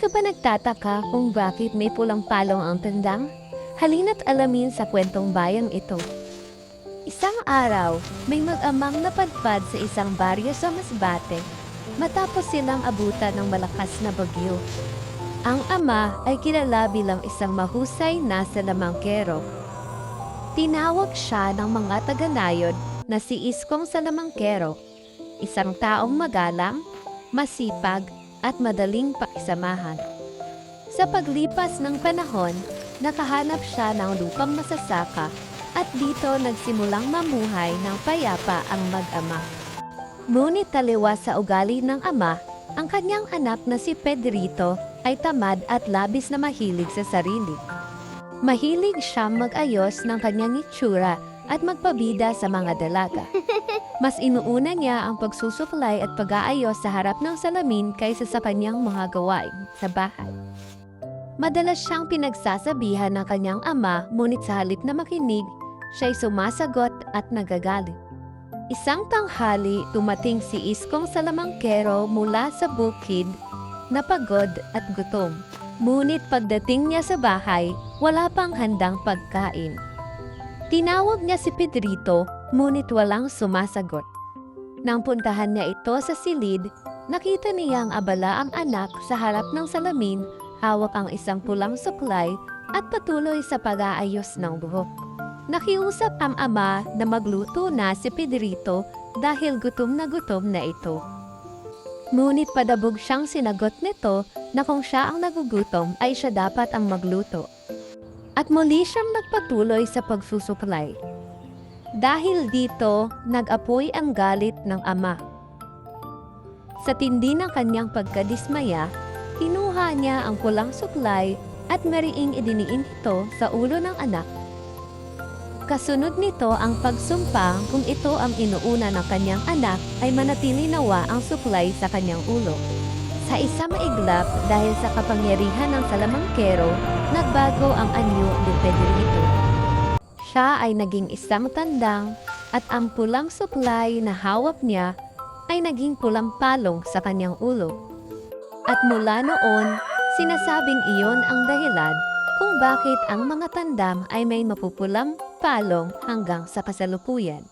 ka ba nagtataka kung bakit may pulang palong ang tandang? Halina't alamin sa kwentong bayang ito. Isang araw, may mag-amang napadpad sa isang baryo sa Masbate matapos silang abutan ng malakas na bagyo. Ang ama ay kilala bilang isang mahusay na salamangkero. Tinawag siya ng mga taga-Nayod na si Iskong Salamangkero, isang taong magalang, masipag at madaling pakisamahan. Sa paglipas ng panahon, nakahanap siya ng lupang masasaka at dito nagsimulang mamuhay ng payapa ang mag-ama. Ngunit taliwas sa ugali ng ama, ang kanyang anak na si Pedrito ay tamad at labis na mahilig sa sarili. Mahilig siyang mag-ayos ng kanyang itsura at magpabida sa mga dalaga. Mas inuuna niya ang pagsusuklay at pag-aayos sa harap ng salamin kaysa sa kanyang mga gawain sa bahay. Madalas siyang pinagsasabihan ng kanyang ama, ngunit sa halip na makinig, siya'y sumasagot at nagagalit. Isang tanghali, dumating si Iskong Salamangkero mula sa bukid, napagod at gutom. Ngunit pagdating niya sa bahay, wala pang handang pagkain. Tinawag niya si Pedrito, ngunit walang sumasagot. Nang puntahan niya ito sa silid, nakita niyang abala ang anak sa harap ng salamin, hawak ang isang pulang suklay at patuloy sa pag-aayos ng buhok. Nakiusap ang ama na magluto na si Pedrito dahil gutom na ito. Ngunit padabog siyang sinagot nito na kung siya ang nagugutom ay siya dapat ang magluto. At muli siyang nagpatuloy sa pagsusuklay. Dahil dito, nag-apoy ang galit ng ama. Sa tindi ng kanyang pagkadismaya, kinuha niya ang pulang suklay at mariing idiniin ito sa ulo ng anak. Kasunod nito ang pagsumpa kung ito ang inuuna ng kanyang anak ay manatili nawa ang suklay sa kanyang ulo. Sa isa maiglap dahil sa kapangyarihan ng salamangkero, nagbago ang anyo ni Pedrito. Siya ay naging isang tandang at ang pulang suklay na hawak niya ay naging pulang palong sa kanyang ulo. At mula noon, sinasabing iyon ang dahilan kung bakit ang mga tandang ay may mapupulang palong hanggang sa kasalukuyan.